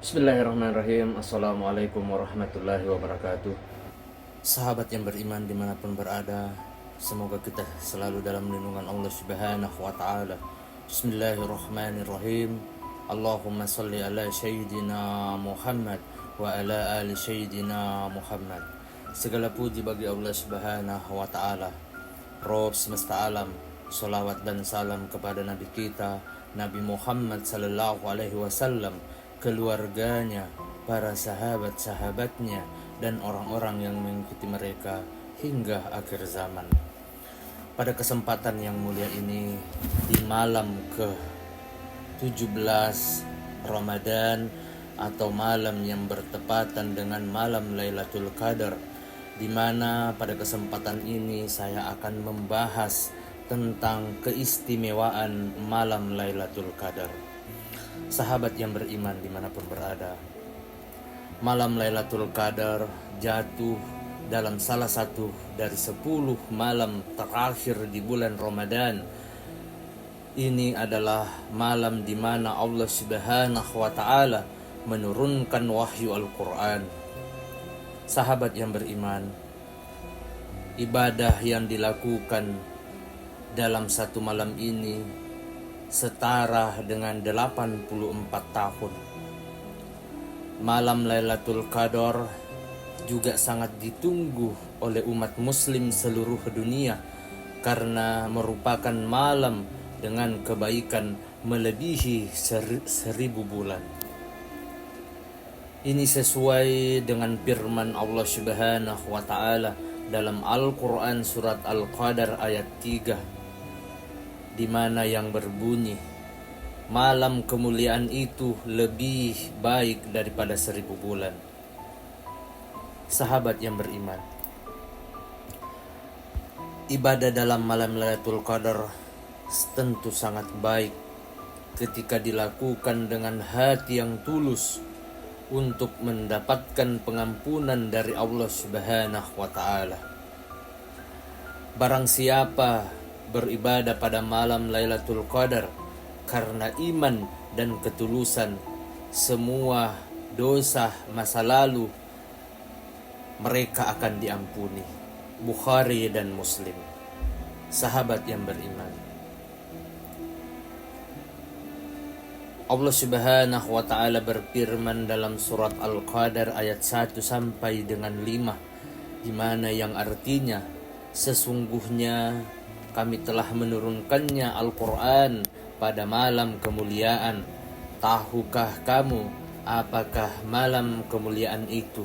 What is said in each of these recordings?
Bismillahirrahmanirrahim. Assalamualaikum warahmatullahi wabarakatuh. Sahabat yang beriman dimanapun berada, semoga kita selalu dalam lindungan Allah Subhanahu wa ta'ala. Bismillahirrahmanirrahim. Allahumma salli ala Sayyidina Muhammad wa ala ali Sayyidina Muhammad. Segala puji bagi Allah Subhanahu wa ta'ala, Rabb semesta alam. Salawat dan salam kepada Nabi kita, Nabi Muhammad sallallahu alaihi wasallam, keluarganya, para sahabat-sahabatnya, dan orang-orang yang mengikuti mereka hingga akhir zaman. Pada kesempatan yang mulia ini, di malam ke-17 Ramadan atau malam yang bertepatan dengan malam Lailatul Qadar, di mana pada kesempatan ini saya akan membahas tentang keistimewaan malam Lailatul Qadar. Sahabat yang beriman dimanapun berada, malam Lailatul Qadar jatuh dalam salah satu dari 10 malam terakhir di bulan Ramadan. Ini adalah malam di mana Allah Subhanahu wa ta'ala menurunkan wahyu Al-Quran. Sahabat yang beriman, ibadah yang dilakukan dalam satu malam ini setara dengan 84 tahun. Malam Lailatul Qadar juga sangat ditunggu oleh umat muslim seluruh dunia karena merupakan malam dengan kebaikan melebihi 1000 bulan. Ini sesuai dengan firman Allah Subhanahu wa ta'ala dalam Al-Quran surat Al-Qadar ayat 3, di mana yang berbunyi, malam kemuliaan itu lebih baik daripada 1000 bulan. Sahabat yang beriman, ibadah dalam malam Lailatul Qadar tentu sangat baik ketika dilakukan dengan hati yang tulus untuk mendapatkan pengampunan dari Allah Subhanahu wa ta'ala. Barang siapa beribadah pada malam Lailatul Qadar karena iman dan ketulusan, semua dosa masa lalu mereka akan diampuni. Bukhari dan Muslim. Sahabat yang beriman, Allah Subhanahu wa ta'ala berfirman dalam surat Al-Qadar ayat 1 sampai dengan 5, di mana yang artinya, sesungguhnya kami telah menurunkannya Al-Quran pada malam kemuliaan. Tahukah kamu apakah malam kemuliaan itu?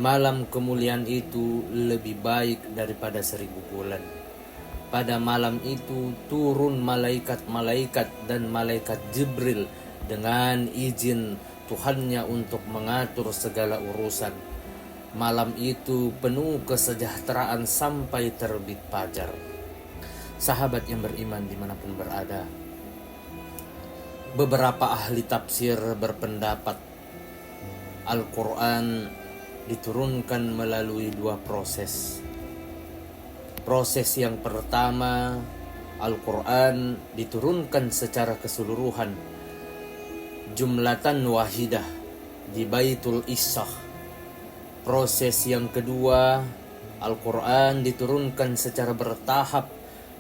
Malam kemuliaan itu lebih baik daripada 1000 bulan. Pada malam itu turun malaikat-malaikat dan malaikat Jibril dengan izin Tuhannya untuk mengatur segala urusan. Malam itu penuh kesejahteraan sampai terbit fajar. Sahabat yang beriman dimanapun berada, beberapa ahli tafsir berpendapat Al-Quran diturunkan melalui 2 proses. Proses yang pertama, Al-Quran diturunkan secara keseluruhan, jumlatan wahidah, di Baitul Izzah. Proses yang kedua, Al-Quran diturunkan secara bertahap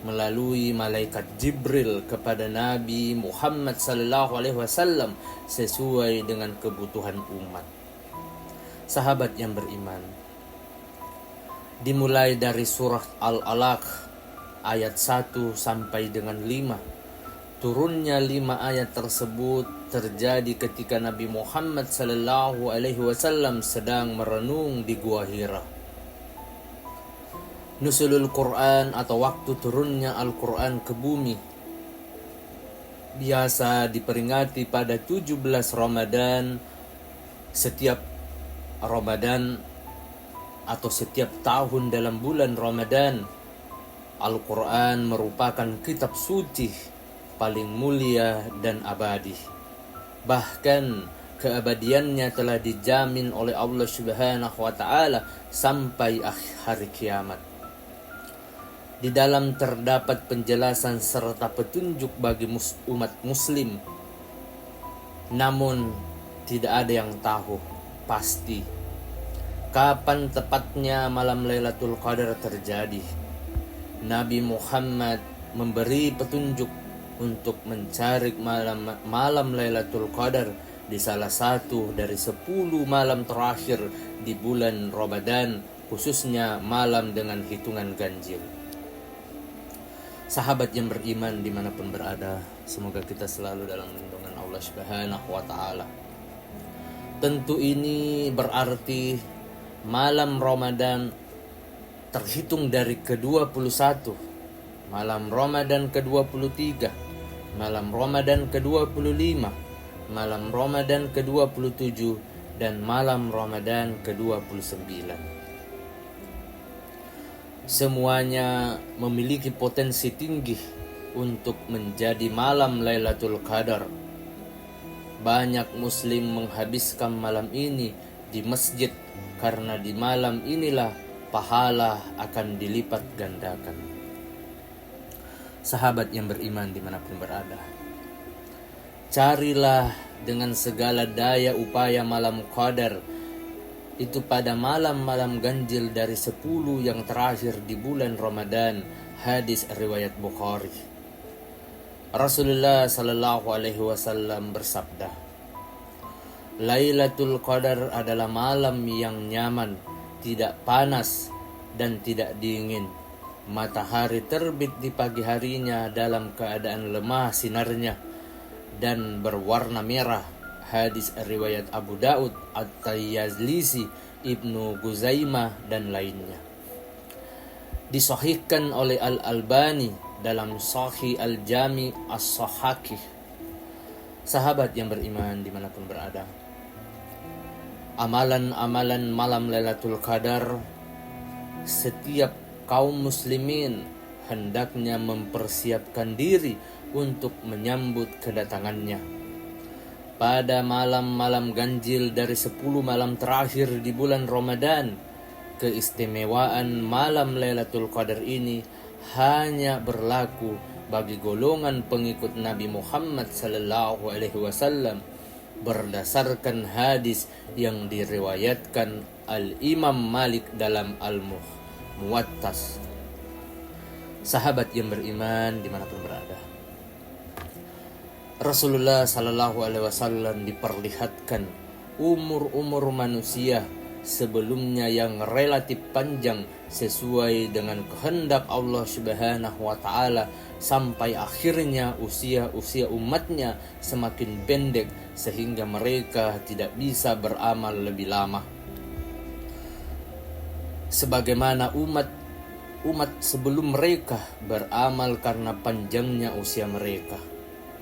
melalui malaikat Jibril kepada Nabi Muhammad sallallahu alaihi wasallam sesuai dengan kebutuhan umat. Sahabat yang beriman, dimulai dari surah Al-Alaq ayat 1 sampai dengan 5. Turunnya 5 ayat tersebut terjadi ketika Nabi Muhammad sallallahu alaihi wasallam sedang merenung di Gua Hira. Nuzulul Quran atau waktu turunnya Al-Quran ke bumi biasa diperingati pada 17 Ramadan. Setiap Ramadan atau setiap tahun dalam bulan Ramadan, Al-Quran merupakan kitab suci paling mulia dan abadi. Bahkan keabadiannya telah dijamin oleh Allah Subhanahu wa ta'ala sampai akhir hari kiamat. Di dalam terdapat penjelasan serta petunjuk bagi umat muslim. Namun Tidak ada yang tahu pasti kapan tepatnya malam Lailatul Qadar terjadi. Nabi Muhammad memberi petunjuk untuk mencari malam Lailatul Qadar di salah satu dari 10 malam terakhir di bulan Ramadan, khususnya malam dengan hitungan ganjil. Sahabat yang beriman dimanapun berada, semoga kita selalu dalam lindungan Allah Subhanahu wa Ta'ala. Tentu ini berarti malam Ramadan terhitung dari ke-21, malam Ramadan ke-23, malam Ramadan ke-25, malam Ramadan ke-27, dan malam Ramadan ke-29. Semuanya memiliki potensi tinggi untuk menjadi malam Lailatul Qadar. Banyak muslim menghabiskan malam ini di masjid karena di malam inilah pahala akan dilipat gandakan. Sahabat yang beriman dimanapun berada, carilah dengan segala daya upaya malam Qadar itu pada malam-malam ganjil dari 10 yang terakhir di bulan Ramadan. Hadis riwayat Bukhari. Rasulullah sallallahu alaihi wasallam bersabda, Lailatul Qadar adalah malam yang nyaman, tidak panas dan tidak dingin. Matahari terbit di pagi harinya dalam keadaan lemah sinarnya dan berwarna merah. Hadis riwayat Abu Daud, At-Tayyazlisi, Ibnu Guzaimah dan lainnya. Disahihkan oleh Al-Albani dalam Sahih Al-Jami As-Sahakih. Sahabat yang beriman dimanapun berada, amalan-amalan malam Lailatul Qadar setiap kaum muslimin hendaknya mempersiapkan diri untuk menyambut kedatangannya. Pada malam-malam ganjil dari 10 malam terakhir di bulan Ramadan, keistimewaan malam Lailatul Qadar ini hanya berlaku bagi golongan pengikut Nabi Muhammad sallallahu alaihi wasallam berdasarkan hadis yang diriwayatkan Al-Imam Malik dalam Al-Muwattas. Sahabat yang beriman dimanapun berada, Rasulullah sallallahu alaihi wasallam diperlihatkan umur-umur manusia sebelumnya yang relatif panjang sesuai dengan kehendak Allah Subhanahu wa Ta'ala, sampai akhirnya usia umatnya semakin pendek sehingga mereka tidak bisa beramal lebih lama. Sebagaimana umat sebelum mereka beramal karena panjangnya usia mereka,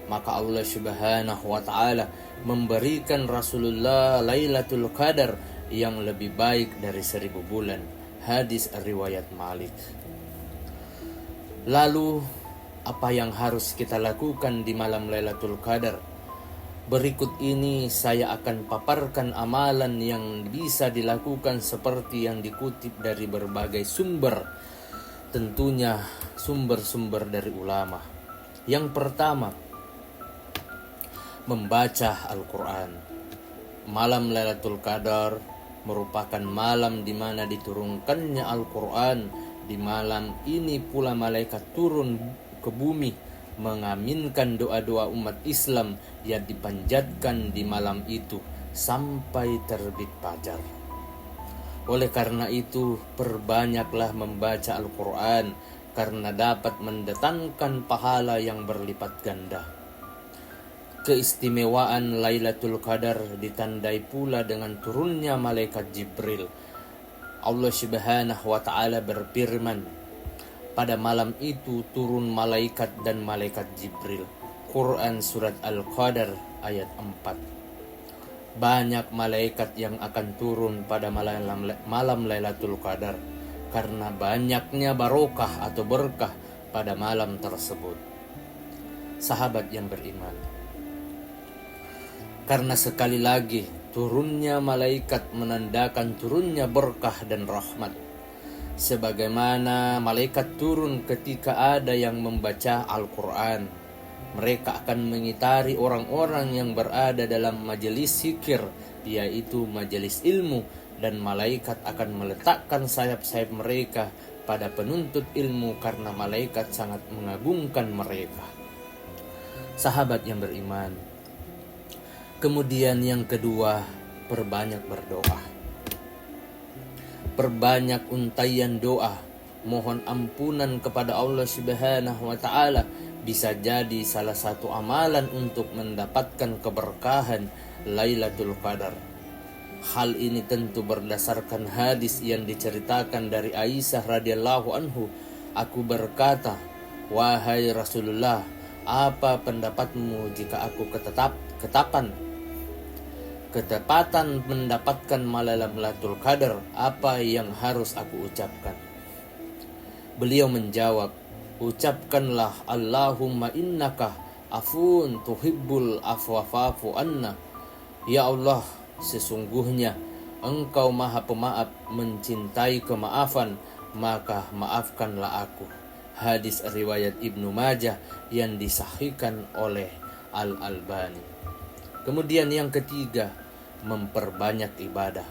maka Allah Subhanahu wa Ta'ala memberikan Rasulullah Lailatul Qadar yang lebih baik dari 1000 bulan. Hadis riwayat Malik. Lalu apa yang harus kita lakukan di malam Lailatul Qadar? Berikut ini saya akan paparkan amalan yang bisa dilakukan seperti yang dikutip dari berbagai sumber, tentunya sumber-sumber dari ulama. Yang pertama, membaca Al-Quran. Malam Lailatul Qadar merupakan malam di mana diturunkannya Al-Quran. Di malam ini pula malaikat turun ke bumi mengaminkan doa-doa umat Islam yang dipanjatkan di malam itu sampai terbit fajar. Oleh karena itu, perbanyaklah membaca Al-Quran karena dapat mendatangkan pahala yang berlipat ganda. Keistimewaan Lailatul Qadar ditandai pula dengan turunnya malaikat Jibril. Allah Subhanahu wa Ta'ala berfirman, pada malam itu turun malaikat dan malaikat Jibril. Quran surat Al-Qadar ayat 4. Banyak malaikat yang akan turun pada malam Lailatul Qadar karena banyaknya barokah atau berkah pada malam tersebut. Sahabat yang beriman, karena sekali lagi turunnya malaikat menandakan turunnya berkah dan rahmat. Sebagaimana malaikat turun ketika ada yang membaca Al-Quran, Mereka akan mengitari orang-orang yang berada dalam majelis zikir, yaitu majelis ilmu, dan malaikat akan meletakkan sayap-sayap mereka pada penuntut ilmu karena malaikat sangat mengagungkan mereka. Sahabat yang beriman, kemudian yang kedua, perbanyak berdoa. Perbanyak untayan doa, mohon ampunan kepada Allah Subhanahu wa taala, bisa jadi salah satu amalan untuk mendapatkan keberkahan Lailatul Qadar. Hal ini tentu berdasarkan hadis yang diceritakan dari Aisyah radhiyallahu anhu. Aku berkata, "Wahai Rasulullah, apa pendapatmu jika aku ketepatan mendapatkan malam Lailatul Qadar, apa yang harus aku ucapkan?" Beliau menjawab, "Ucapkanlah Allahumma innaka afun tuhibbul afwa fa'fu anna." Ya Allah, sesungguhnya Engkau Maha Pemaaf, mencintai kemaafan, maka maafkanlah aku. Hadis riwayat Ibnu Majah yang disahihkan oleh Al-Albani. Kemudian yang ketiga, memperbanyak ibadah.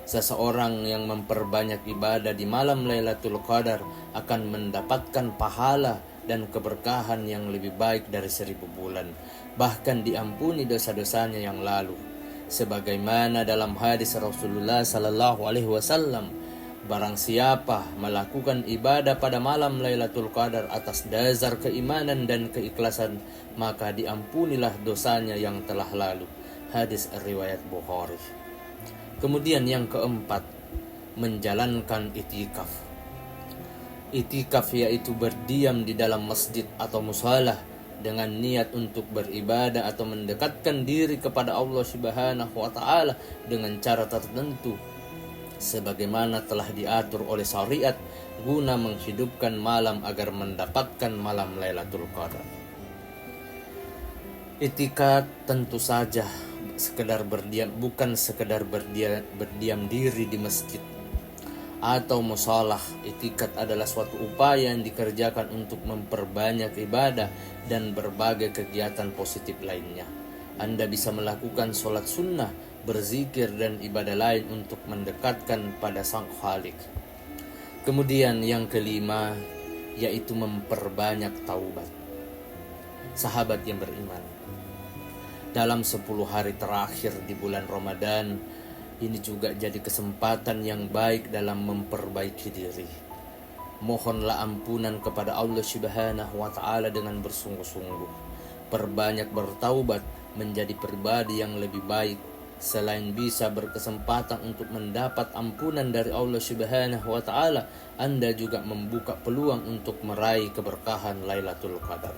Seseorang yang memperbanyak ibadah di malam Lailatul Qadar akan mendapatkan pahala dan keberkahan yang lebih baik dari 1000 bulan. Bahkan diampuni dosa-dosanya yang lalu. Sebagaimana dalam hadis Rasulullah sallallahu alaihi wasallam, barang siapa melakukan ibadah pada malam Lailatul Qadar atas dasar keimanan dan keikhlasan, maka diampunilah dosanya yang telah lalu. Hadis riwayat Bukhari. Kemudian yang keempat, menjalankan itikaf. Itikaf yaitu berdiam di dalam masjid atau mushalah dengan niat untuk beribadah atau mendekatkan diri kepada Allah Subhanahu wa taala dengan cara tertentu sebagaimana telah diatur oleh syariat guna menghidupkan malam agar mendapatkan malam Lailatul Qadar. Itikaf tentu saja bukan sekedar berdiam diri di masjid atau mushalah. Itikaf adalah suatu upaya yang dikerjakan untuk memperbanyak ibadah dan berbagai kegiatan positif lainnya. Anda bisa melakukan sholat sunnah, berzikir dan ibadah lain untuk mendekatkan pada Sang Khalik. Kemudian yang kelima, yaitu memperbanyak taubat. Sahabat yang beriman, dalam 10 hari terakhir di bulan Ramadan, ini juga jadi kesempatan yang baik dalam memperbaiki diri. Mohonlah ampunan kepada Allah Subhanahu wa taala dengan bersungguh-sungguh. Perbanyak bertaubat menjadi pribadi yang lebih baik. Selain bisa berkesempatan untuk mendapat ampunan dari Allah Subhanahu wa taala, Anda juga membuka peluang untuk meraih keberkahan Lailatul Qadar.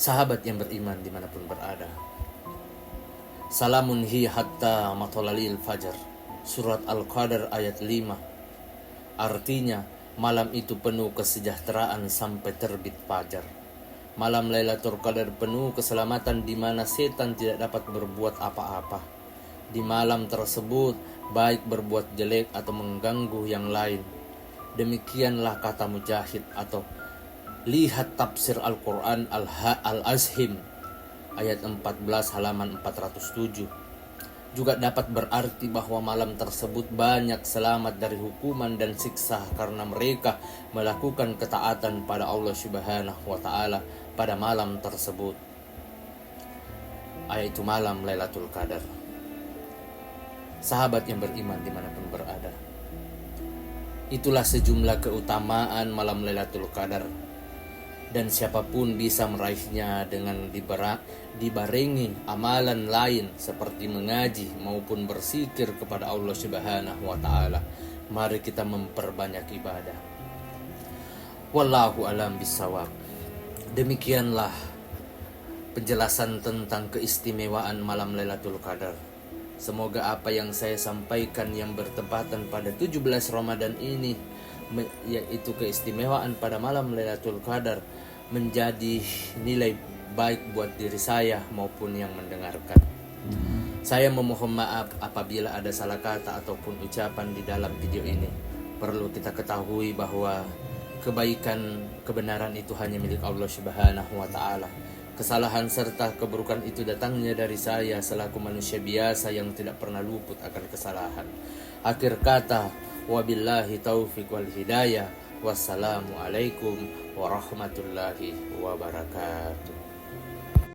Sahabat yang beriman dimanapun berada, salamun hi hatta matlail fajar. Surat Al-Qadar ayat 5. Artinya, malam itu penuh kesejahteraan sampai terbit fajar. Malam Lailatul Qadar penuh keselamatan di mana setan tidak dapat berbuat apa-apa. Di malam tersebut, baik berbuat jelek atau mengganggu yang lain. Demikianlah kata Mujahid atau lihat tafsir Al-Quran Al-Azhim ayat 14 halaman 407. Juga dapat berarti bahwa malam tersebut banyak selamat dari hukuman dan siksa karena mereka melakukan ketaatan pada Allah Subhanahu wa taala pada malam tersebut, yaitu malam Lailatul Qadar. Sahabat yang beriman dimanapun berada, itulah sejumlah keutamaan malam Lailatul Qadar. Dan siapapun bisa meraihnya dengan dibarengi amalan lain seperti mengaji maupun berzikir kepada Allah Subhanahu wa taala. Mari kita memperbanyak ibadah. Wallahu alam bisawab. Demikianlah penjelasan tentang keistimewaan malam Lailatul Qadar. Semoga apa yang saya sampaikan yang bertepatan pada 17 Ramadan ini, yaitu keistimewaan pada malam Lailatul Qadar, menjadi nilai baik buat diri saya maupun yang mendengarkan. Saya memohon maaf apabila ada salah kata ataupun ucapan di dalam video ini. Perlu kita ketahui bahwa kebaikan, kebenaran itu hanya milik Allah Subhanahu wa taala. Kesalahan serta keburukan itu datangnya dari saya selaku manusia biasa yang tidak pernah luput akan kesalahan. Akhir kata, wabillahi taufiq wal hidayah. Wassalamualaikum warahmatullahi wabarakatuh.